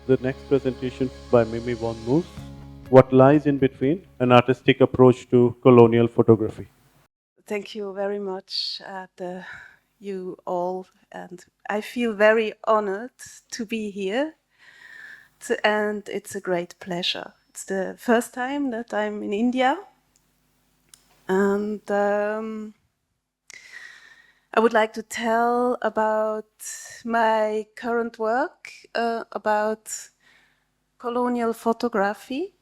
the next presentation by Mimi von Moos, What Lies in Between, an Artistic Approach to Colonial Photography. Thank you very much, you all, and I feel very honored to be here, and it's a great pleasure. It's the first time that I'm in India, and I would like to tell about my current work, about colonial photography.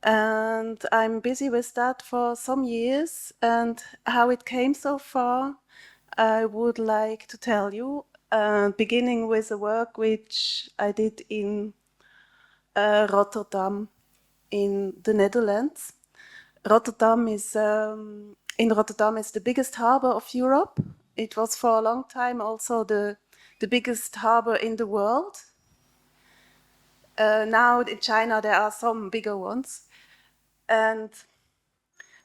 And I'm busy with that for some years, and how it came so far, I would like to tell you, beginning with a work which I did in Rotterdam in the Netherlands. Rotterdam is the biggest harbor of Europe. It was for a long time also the biggest harbor in the world. Now in China there are some bigger ones. And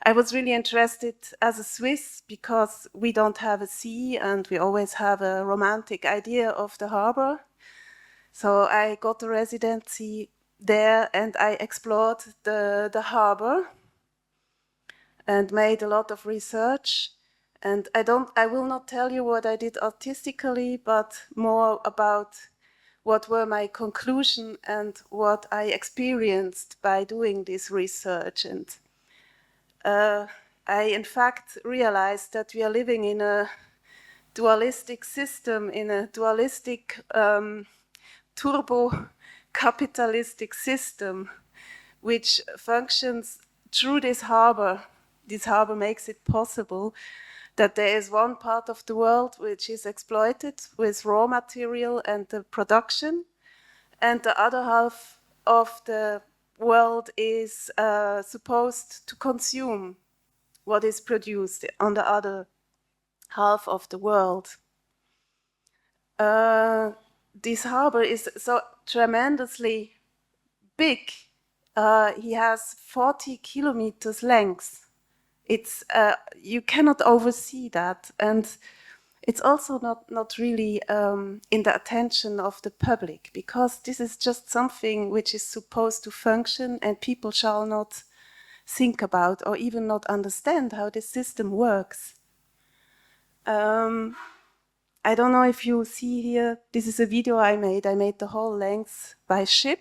I was really interested as a Swiss because we don't have a sea and we always have a romantic idea of the harbor. So I got a residency there and I explored the harbor and made a lot of research. And I will not tell you what I did artistically, but more about what were my conclusions and what I experienced by doing this research. And I, in fact, realized that we are living in a dualistic system, in a dualistic turbo-capitalistic system, which functions through this harbor. This harbor makes it possible that there is one part of the world which is exploited with raw material and the production, and the other half of the world is supposed to consume what is produced on the other half of the world. This harbor is so tremendously big. He has 40 kilometers length. It's you cannot oversee that, and it's also not really in the attention of the public, because this is just something which is supposed to function, and people shall not think about or even not understand how this system works. I don't know if you see here, this is a video I made. I made the whole length by ship,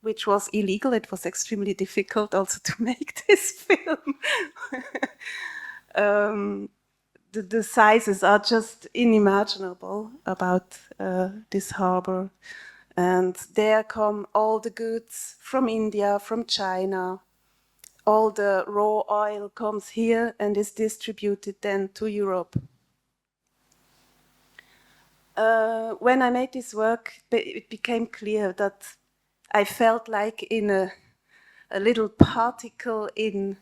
which was illegal. It was extremely difficult also to make this film. The sizes are just unimaginable about this harbor. And there come all the goods from India, from China. All the raw oil comes here and is distributed then to Europe. When I made this work, it became clear that I felt like in a little particle in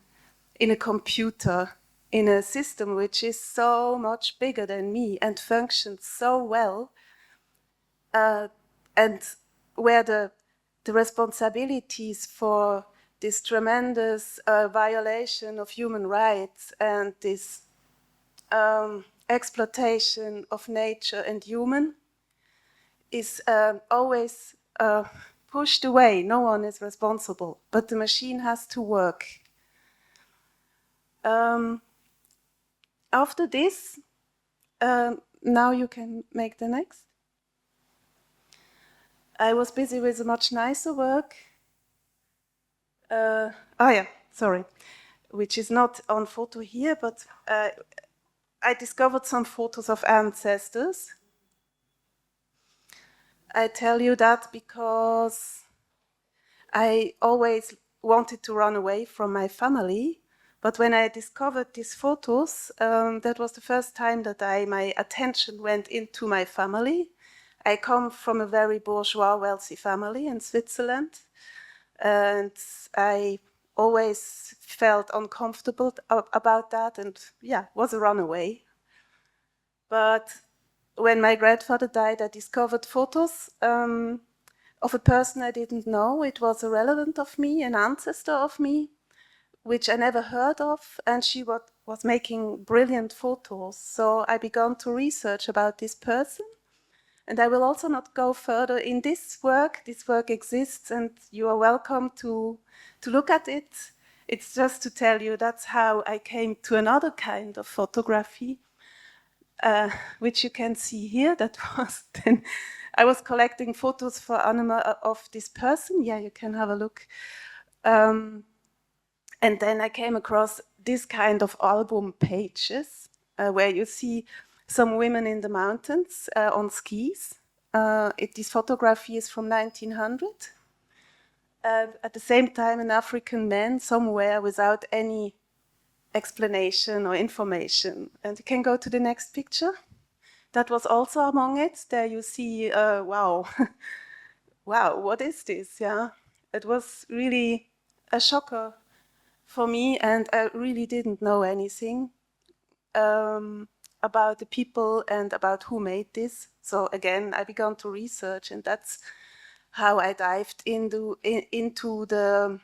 a computer, in a system which is so much bigger than me and functions so well, and where the responsibilities for this tremendous violation of human rights and this exploitation of nature and human is always pushed away. No one is responsible, but the machine has to work. After this, now you can make the next. I was busy with a much nicer work. Which is not on photo here, but I discovered some photos of ancestors. I tell you that because I always wanted to run away from my family, but when I discovered these photos, that was the first time that my attention went into my family. I come from a very bourgeois, wealthy family in Switzerland, and I always felt uncomfortable about that, and was a runaway. But when my grandfather died, I discovered photos of a person I didn't know. It was a relative of me, an ancestor of me, which I never heard of, and she was making brilliant photos. So I began to research about this person, And I will also not go further in this work. This work exists and you are welcome to look at it. It's just to tell you that's how I came to another kind of photography, which you can see here. That was then, I was collecting photos for Anima of this person. Yeah, you can have a look. And then I came across this kind of album pages where you see some women in the mountains on skis. This photography is from 1900. At the same time, an African man somewhere without any explanation or information. And you can go to the next picture. That was also among it. There you see, wow, wow, what is this? Yeah, it was really a shocker for me, and I really didn't know anything about the people and about who made this. So again, I began to research, and that's how I dived into the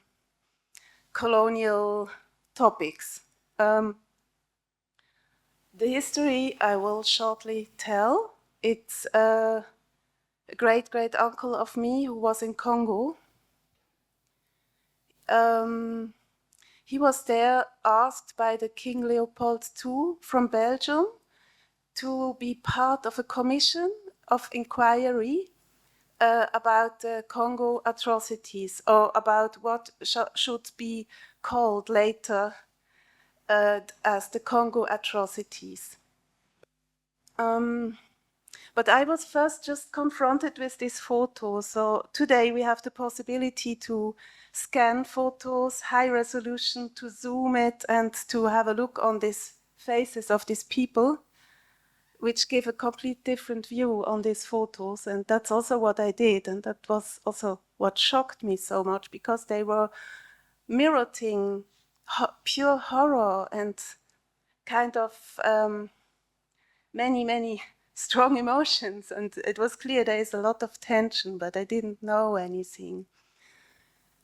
colonial topics. The history I will shortly tell. It's a great uncle of me who was in Congo. He was there asked by the King Leopold II from Belgium to be part of a commission of inquiry about the Congo atrocities, or about what should be called later as the Congo atrocities. But I was first just confronted with this photo. So today we have the possibility to scan photos, high resolution, to zoom it and to have a look on these faces of these people, which give a complete different view on these photos. And that's also what I did. And that was also what shocked me so much, because they were mirroring pure horror and kind of many strong emotions, and it was clear there is a lot of tension, but I didn't know anything.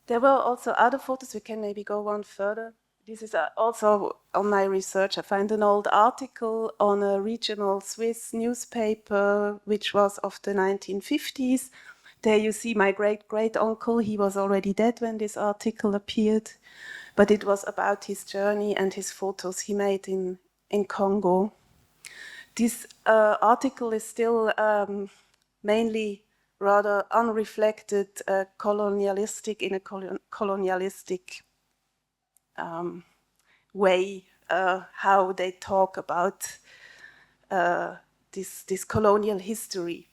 There were also other photos. We can maybe go one further. This is also on my research. I find an old article on a regional Swiss newspaper, which was of the 1950s. There you see my great-great-uncle. He was already dead when this article appeared, but it was about his journey and his photos he made in Congo. This article is still mainly rather unreflected, colonialistic, in a colonialistic way, how they talk about this colonial history.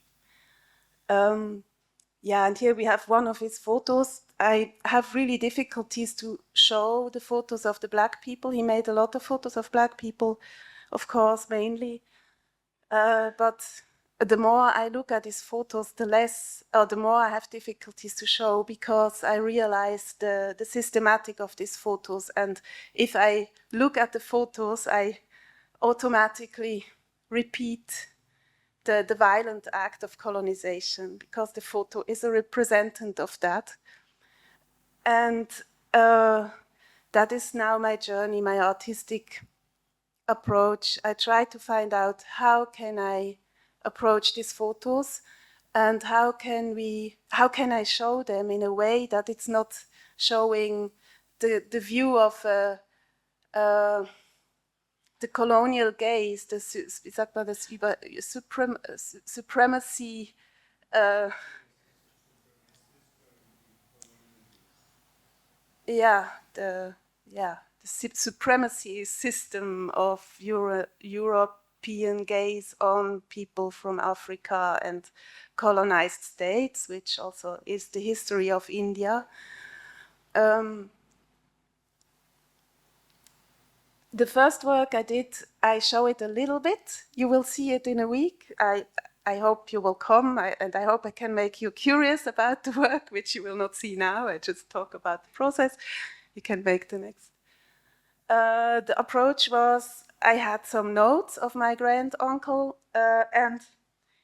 Yeah, and here we have one of his photos. I have really difficulties to show the photos of the Black people. He made a lot of photos of Black people, of course, mainly. But the more I look at these photos, the more I have difficulties to show, because I realize the systematic of these photos. And if I look at the photos, I automatically repeat the violent act of colonization, because the photo is a representative of that. And that is now my journey, my artistic approach. I try to find out how can I approach these photos, and how can I show them in a way that it's not showing the view of the colonial gaze, wie sagt man das, supremacy, the supremacy system of European gaze on people from Africa and colonized states, which also is the history of India. The first work I did, I show it a little bit. You will see it in a week. I hope you will come, and I hope I can make you curious about the work, which you will not see now. I just talk about the process. You can make the next. The approach was, I had some notes of my grand-uncle, and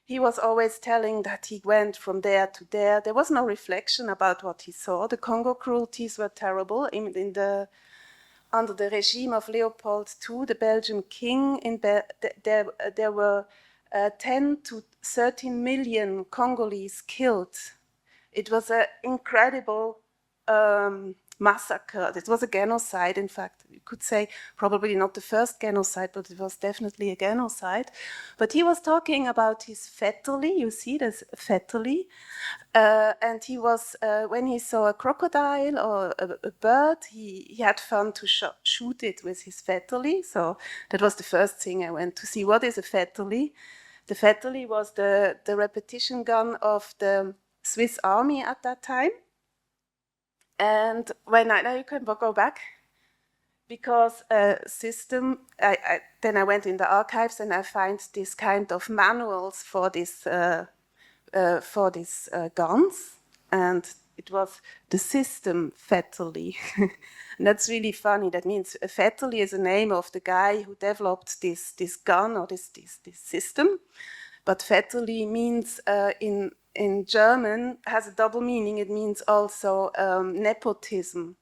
he was always telling that he went from there to there. There was no reflection about what he saw. The Congo cruelties were terrible. Under the regime of Leopold II, the Belgian king, there were 10 to 13 million Congolese killed. It was an incredible massacre. It was a genocide, in fact. You could say probably not the first genocide, but it was definitely a genocide. But he was talking about his vetterli. You see, there's vetterli. And he was, when he saw a crocodile or a bird, he had fun to shoot it with his vetterli. So that was the first thing I went to see. What is a vetterli? The vetterli was the repetition gun of the Swiss army at that time. And now you can go back, because system, then I went in the archives and I find this kind of manuals for these guns, and it was the system vetterli. And that's really funny. That means vetterli is the name of the guy who developed this gun or this system. But vetterli means in German, has a double meaning. It means also nepotism.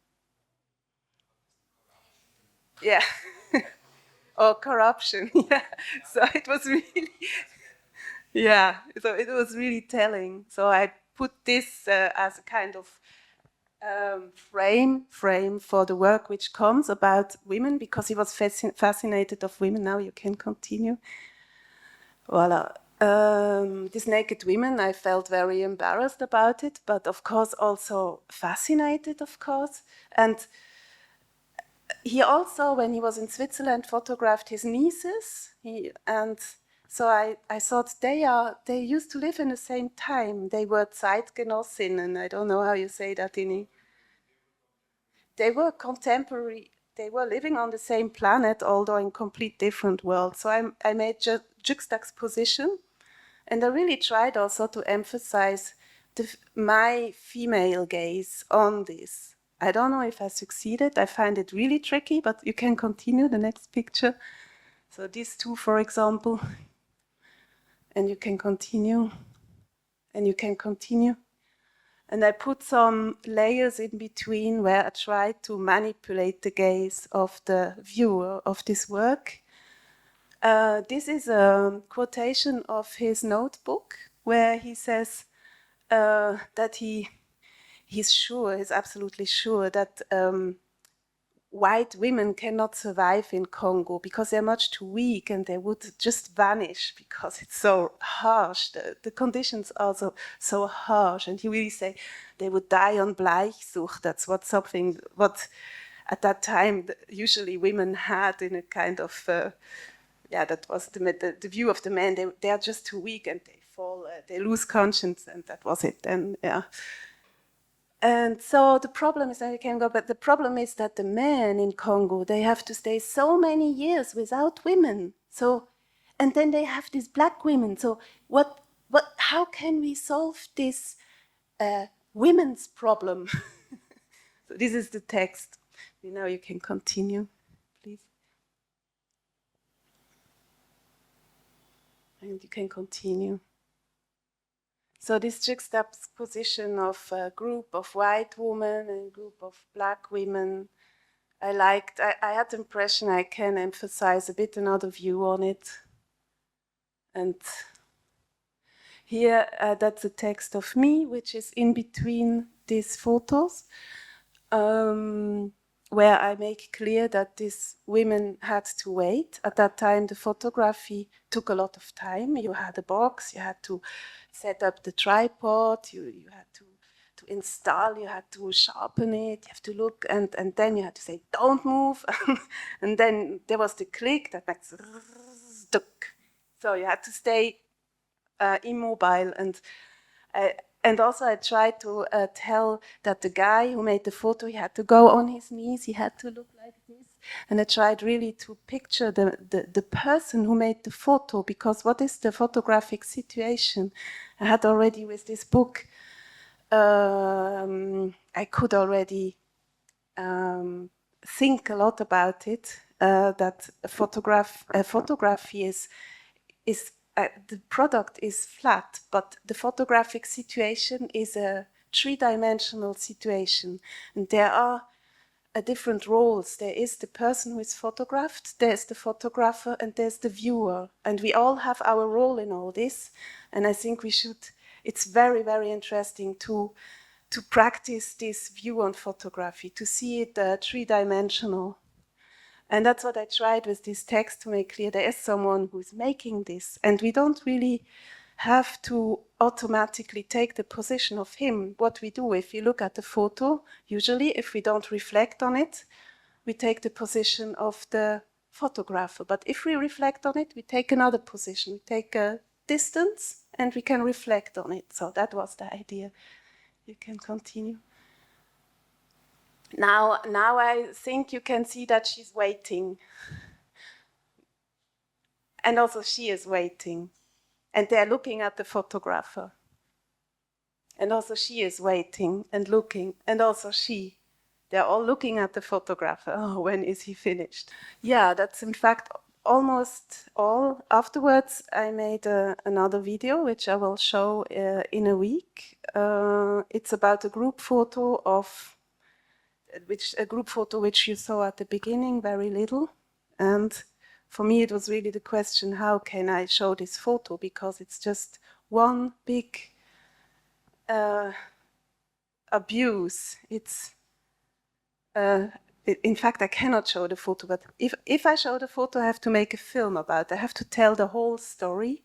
Yeah. Or corruption. Yeah. So it was really, yeah. So it was really telling. So I put this as a kind of frame for the work which comes about women, because he was fascinated of women. Now you can continue. Voila. These naked women, I felt very embarrassed about it, but of course also fascinated, of course. And he also, when he was in Switzerland, photographed his nieces. So I thought they used to live in the same time. They were Zeitgenossinnen. I don't know how you say that in. They were contemporary. They were living on the same planet, although in complete different worlds. So I made juxtaposition. And I really tried also to emphasize my female gaze on this. I don't know if I succeeded. I find it really tricky, but you can continue the next picture. So these two, for example, and you can continue, and you can continue. And I put some layers in between where I tried to manipulate the gaze of the viewer of this work. This is a quotation of his notebook where he says that he's absolutely sure that white women cannot survive in Congo because they're much too weak and they would just vanish because it's so harsh. The conditions are so harsh. And he really say they would die on Bleichsucht. That's what at that time usually women had in a kind of that was the view of the men. They are just too weak and they fall, they lose conscience, and that was it. And yeah. And so the problem is, and you can go, but the problem is that the men in Congo, they have to stay so many years without women. So, and then they have these black women. So how can we solve this women's problem? So this is the text. Now you can continue, please. And you can continue. So this juxtaposition of a group of white women and a group of black women, I liked. I had the impression I can emphasize a bit another view on it. And here, that's a text of me, which is in between these photos, where I make clear that these women had to wait. At that time, the photography took a lot of time. You had a box, you had to set up the tripod, you had to install, you had to sharpen it, you have to look, and then you had to say, don't move. And then there was the click that makes so you had to stay immobile. And also I tried to tell that the guy who made the photo, he had to go on his knees, he had to look like this. And I tried really to picture the person who made the photo, because what is the photographic situation? I had already with this book, I could already think a lot about it, that photography is the product is flat, but the photographic situation is a three-dimensional situation. And there are different roles. There is the person who is photographed, there's the photographer, and there's the viewer. And we all have our role in all this. And I think we should, it's very, very interesting to practice this view on photography, to see it three-dimensional. And that's what I tried with this text, to make clear there is someone who's making this. And we don't really have to automatically take the position of him. What we do, if you look at the photo, usually if we don't reflect on it, we take the position of the photographer. But if we reflect on it, we take another position. We take a distance and we can reflect on it. So that was the idea. You can continue. Now I think you can see that she's waiting. And also she is waiting. And they're looking at the photographer. And also she is waiting and looking. And also she. They're all looking at the photographer. Oh, when is he finished? Yeah, that's in fact almost all. Afterwards, I made another video, which I will show in a week. It's about a group photo which you saw at the beginning, very little. And for me, it was really the question, how can I show this photo? Because it's just one big abuse. In fact, I cannot show the photo, but if I show the photo, I have to make a film about it. I have to tell the whole story.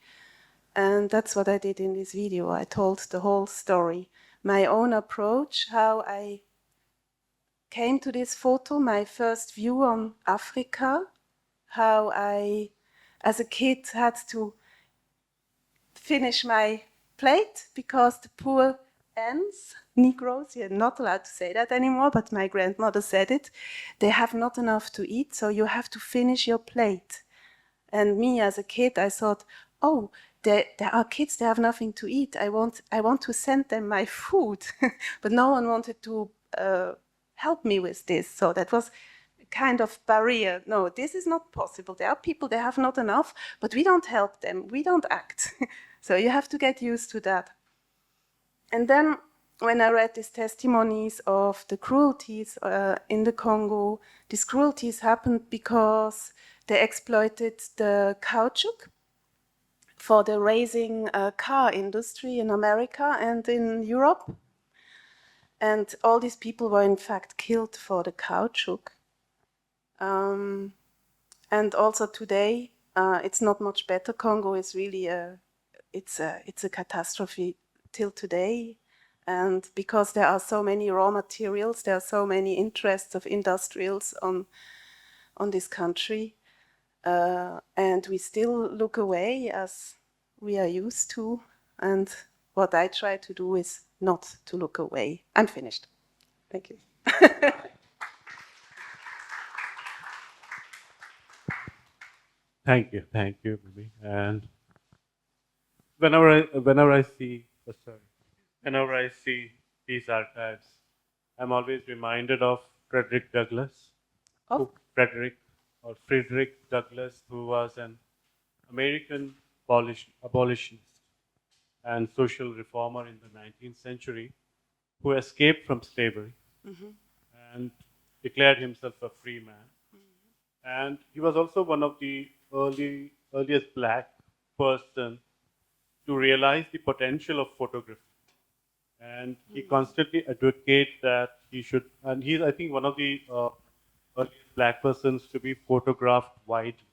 And that's what I did in this video. I told the whole story. My own approach, how I came to this photo, my first view on Africa, how I, as a kid, had to finish my plate because the poor ants, Negroes, you're not allowed to say that anymore, but my grandmother said it, they have not enough to eat, so you have to finish your plate. And me as a kid, I thought, oh, there are kids, they have nothing to eat. I want to send them my food. But no one wanted to help me with this. So that was a kind of barrier. No, this is not possible. There are people, they have not enough, but we don't help them. We don't act. So you have to get used to that. And then when I read these testimonies of the cruelties in the Congo, these cruelties happened because they exploited the caoutchouc for the raising car industry in America and in Europe. And all these people were in fact killed for the caoutchouc. And also today, it's not much better. Congo is really it's a catastrophe till today. And because there are so many raw materials, there are so many interests of industrials on this country, and we still look away as we are used to. And what I try to do is not to look away. I'm finished. Thank you. Thank you, Mimi. And whenever I see these archives, I'm always reminded of Frederick Douglass. Oh. Frederick Douglass, who was an American abolitionist and social reformer in the 19th century, who escaped from slavery and declared himself a free man. And he was also one of the earliest black person to realize the potential of photography. And he constantly advocates that he should, and he's, I think, one of the earliest black persons to be photographed widely.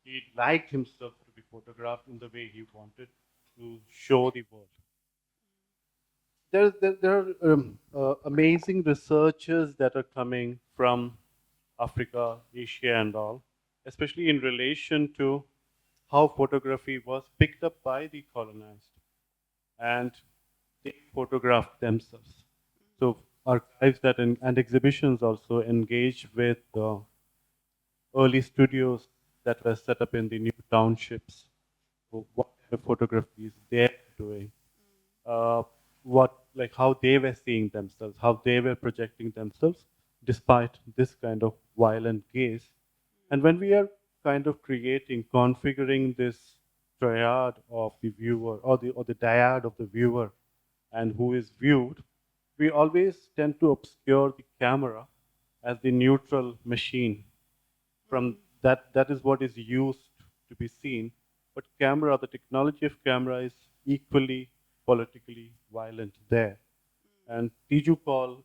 He liked himself to be photographed in the way he wanted to show the world. There are amazing researchers that are coming from Africa, Asia, and all, especially in relation to how photography was picked up by the colonized, and they photographed themselves. So archives and exhibitions also engage with early studios that were set up in the new townships. So what kind of photography is they're doing? How they were seeing themselves, how they were projecting themselves, despite this kind of violent gaze. And when we are kind of configuring this triad of the viewer or the dyad of the viewer and who is viewed, we always tend to obscure the camera as the neutral machine. From that is what is used to be seen. But camera, the technology of camera is equally politically violent there. And Tiju Paul,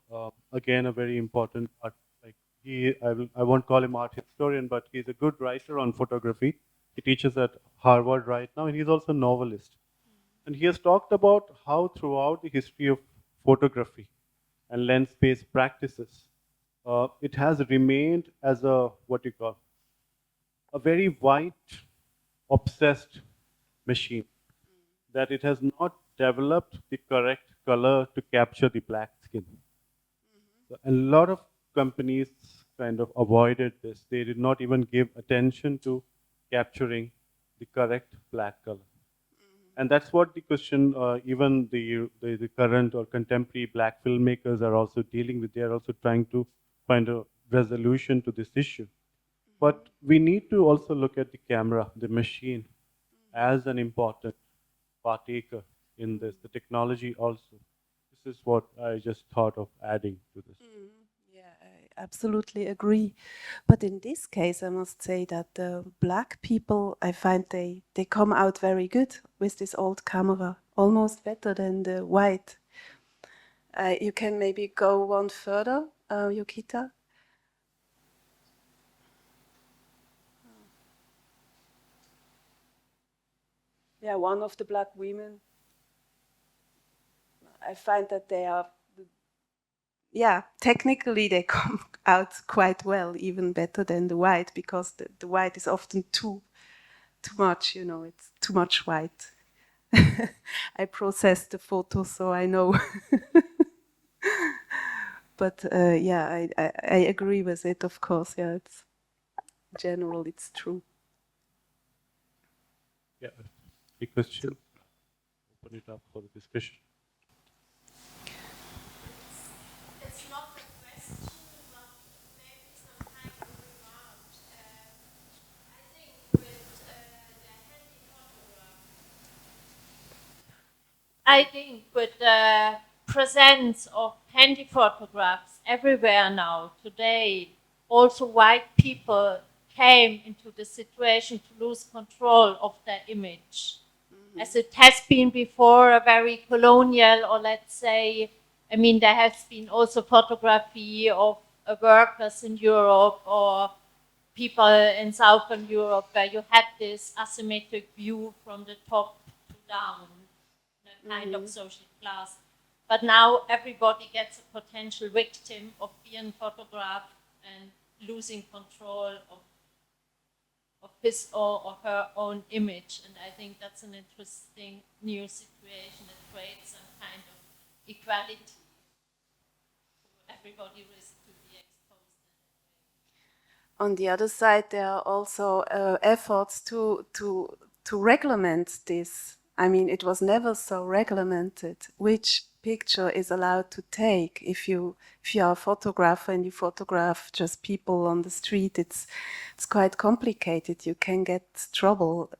again, a very important art, like I won't call him art historian, but he's a good writer on photography. He teaches at Harvard right now, and he's also a novelist. And he has talked about how throughout the history of photography and lens-based practices, it has remained as a, what you call, a very white, obsessed machine, that it has not developed the correct color to capture the black skin. So a lot of companies kind of avoided this. They did not even give attention to capturing the correct black color. And that's what the question, even the current or contemporary black filmmakers are also dealing with. They are also trying to find a resolution to this issue. But we need to also look at the camera, the machine, as an important partaker in this, the technology also. This is what I just thought of adding to this. Yeah, I absolutely agree. But in this case, I must say that the black people, I find they come out very good with this old camera, almost better than the white. You can maybe go one further, Yukita. Yeah, one of the black women. I find that they are, yeah, technically they come out quite well, even better than the white, because the white is often too much, you know, it's too much white. I processed the photo, so I know. But yeah, I agree with it, of course. Yeah, it's in general, it's true. Yeah, a question. Open it up for the discussion. It's not a question, but maybe some kind of remark. I think with the handy photograph, I think with the presence of handy photographs everywhere now, today, also white people came into the situation to lose control of their image. As it has been before, a very colonial, or let's say, I mean, there has been also photography of workers in Europe or people in Southern Europe where you had this asymmetric view from the top to down, a kind of social class. But now everybody gets a potential victim of being photographed and losing control of his or her own image. And I think that's an interesting new situation that creates some kind of equality. Everybody risks to be exposed. On the other side, there are also efforts to regulate this. I mean, it was never so regulated which picture is allowed to take. If you are a photographer and you photograph just people on the street, it's quite complicated. You can get trouble.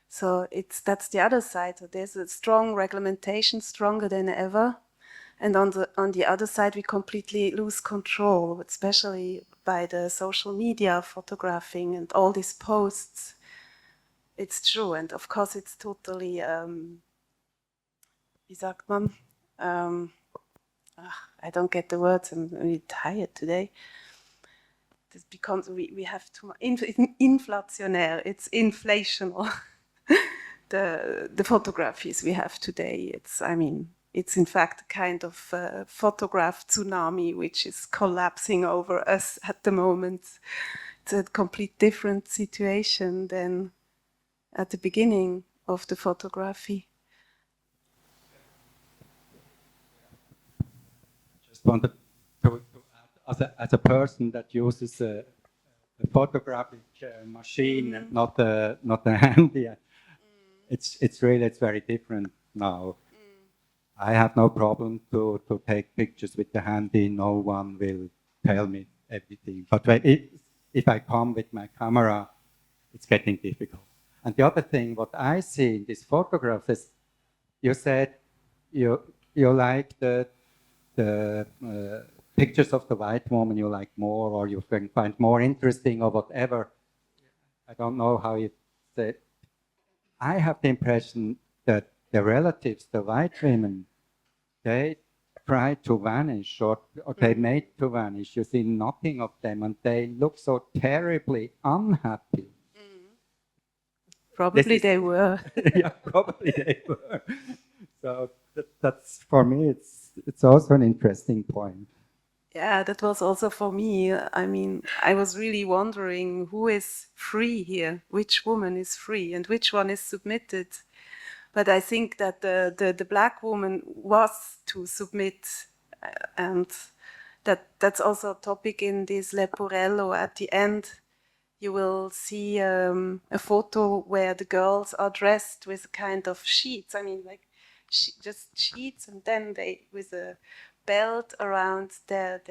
So that's the other side. So there's a strong regulation, stronger than ever. And on the other side, we completely lose control, especially by the social media photographing and all these posts. It's true, and of course, it's totally, wie sagt man? I don't get the words. I'm really tired today. This becomes we have too much. Inflationär. It's inflational. the photographies we have today. It's in fact a kind of photograph tsunami which is collapsing over us at the moment. It's a complete different situation than at the beginning of the photography. Just wanted to add, as a person that uses a photographic machine and not a handy, it's very different now. I have no problem to take pictures with the handy. No one will tell me everything. But if I come with my camera, it's getting difficult. And the other thing, what I see in this photograph is, you said you like the pictures of the white woman you like more, or you can find more interesting, or whatever. I don't know how you say. I have the impression that the relatives, the white women, they try to vanish, or they made to vanish. You see nothing of them, and they look so terribly unhappy. Probably they were. Yeah, probably they were. So that's for me. It's also an interesting point. Yeah, that was also for me. I mean, I was really wondering who is free here, which woman is free, and which one is submitted. But I think that the black woman was to submit, and that's also a topic in this Leporello. At the end, you will see a photo where the girls are dressed with a kind of sheets. I mean, like just sheets, and then they with a belt around their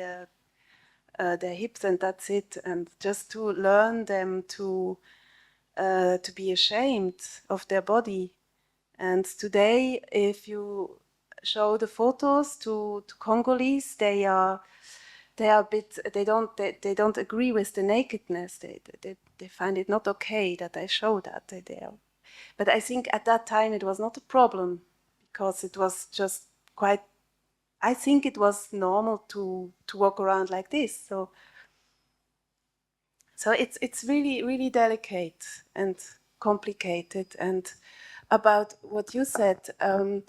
hips, and that's it. And just to learn them to be ashamed of their body. And today, if you show the photos to Congolese, they are a bit. They don't agree with the nakedness. They find it not okay that I show that. But I think at that time it was not a problem, because it was just quite. I think it was normal to walk around like this. So it's really delicate and complicated. And about what you said about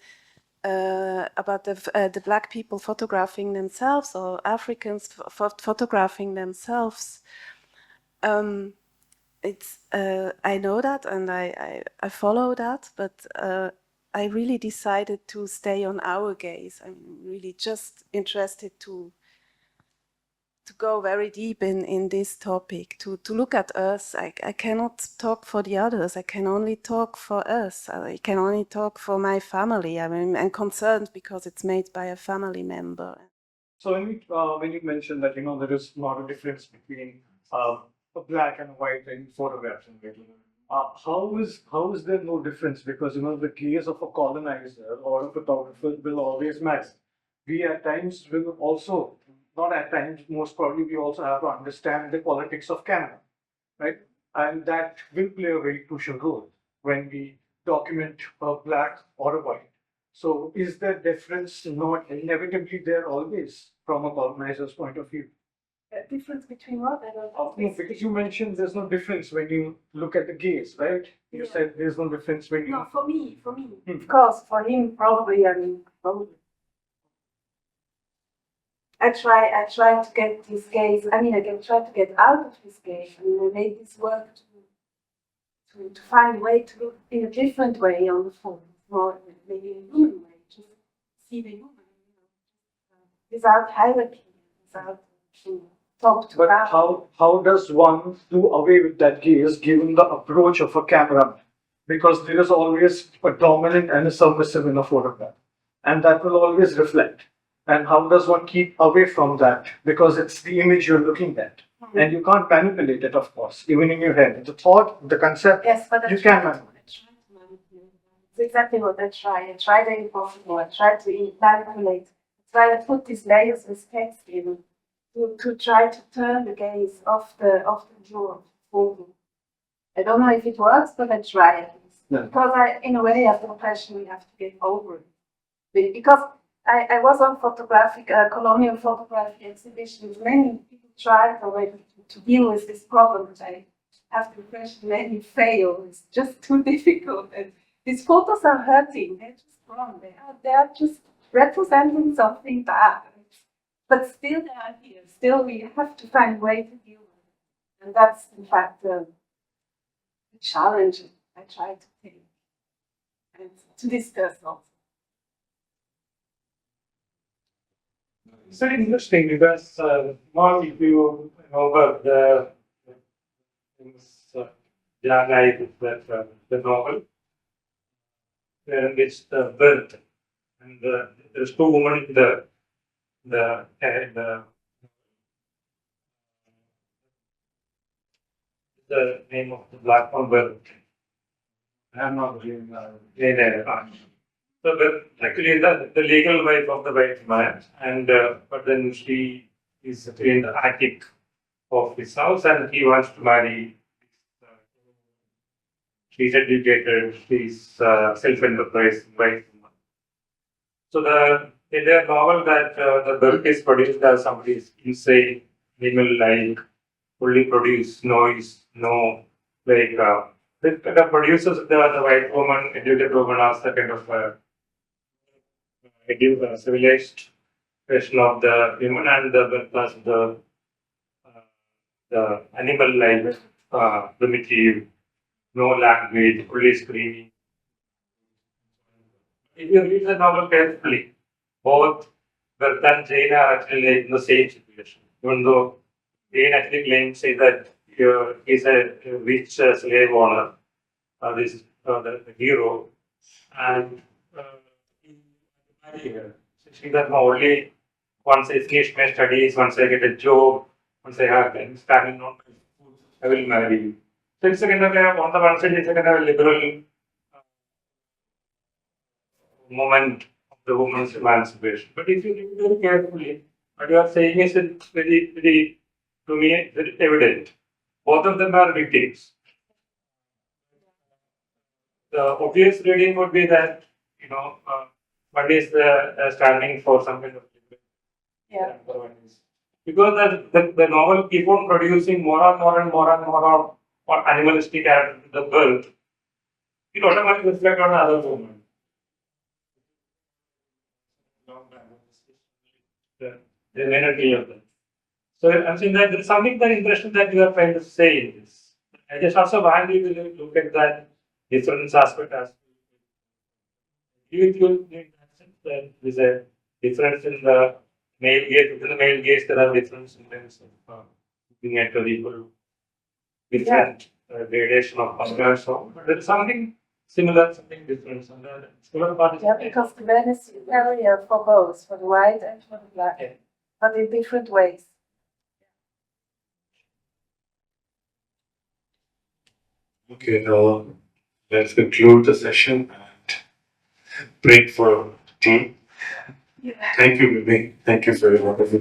the black people photographing themselves, or Africans photographing themselves, it's I know that, and I follow that, but I really decided to stay on our gaze. I'm really just interested to go very deep in this topic, to look at us. I cannot talk for the others. I can only talk for us. I can only talk for my family. I mean, I'm concerned because it's made by a family member. So when you mentioned that there is not a difference between a black and a white in photographs, how is there no difference? Because the gaze of a colonizer or a photographer will always match. We at times will also, not at times, most probably we also have to understand the politics of camera, right? And that will play a very crucial role when we document a black or a white. So is the difference not inevitably there always from a colonizer's point of view? Difference between what? No, because you mentioned there's no difference when you look at the gaze, right? You said there's no difference when you. No, for me, of course, for him, probably. I mean, probably. I try to get this gaze. I mean, I can try to get out of this gaze. I mean, I made this work to find a way to look in a different way on the phone, or maybe in a human way, just see the human, without hierarchy, without top to But down. how does one do away with that gaze given the approach of a camera? Because there is always a dominant and a submissive in a photograph, and that will always reflect. And how does one keep away from that? Because it's the image you're looking at. And you can't manipulate it, of course, even in your head. The thought, the concept, Yes, but you can manipulate. It's exactly what I try. I try the impossible. I try to manipulate. I try to put these layers with text in to try to turn the gaze off the viewer photo. I don't know if it works, but I try at least. Yeah. Because I, in a way, have the impression we have to get over it. Because I was on colonial photographic exhibitions. Many people tried already to deal with this problem, but I have the impression many fail. It's just too difficult. And these photos are hurting. They're just wrong. They are just representing something bad. But still they are here. Still we have to find a way to deal with it. And that's, in fact, the challenge I try to take and to discuss also. It's very interesting because, Mark, if you know about the young guy that the novel, it's the birth, and there's two women in the name of the black one birth. I'm not really. So So actually the legal wife of the white man, and but then she is in the attic of his house, and he wants to marry. She's educated. She's self-enterprise white woman. So in their novel that the birth is produced as somebody is insane, animal-like, fully produced, noise, no like. This kind of produces the white woman, educated woman as the kind of civilized version of the human, and the plus the animal like primitive, no language, only screaming. If you read the novel carefully, both Bertha and Jane are actually in the same situation. Even though Jane actually claims say that he's a rich slave owner, the hero, and she that only once I finish my studies, once I get a job, once I have standing on my foot, I will marry you. So it's a kind of on the one side, it's a kind of liberal moment of the woman's emancipation. But if you read very carefully, what you are saying is very, to me, very evident. Both of them are victims. The obvious reading would be that, one is standing for some kind of Yeah. because the novel keep on producing more and more animalistic character to the birth, it automatically reflects on the other woman. The energy of that. So I'm saying that there is something very interesting that you are trying to say in this. I just also want you to look at that difference aspect as you in that sense that there's a difference in the male gaze. Within the male gaze, there are differences in terms of looking at the equal different gradation of hunger. So, but there is something similar, something different. And the similar part is Because the man is superior for both, for the white and for the black, Yeah. but in different ways. Okay, let's conclude the session and break for tea. Yeah. Thank you, Mimi. Thank you for your wonderful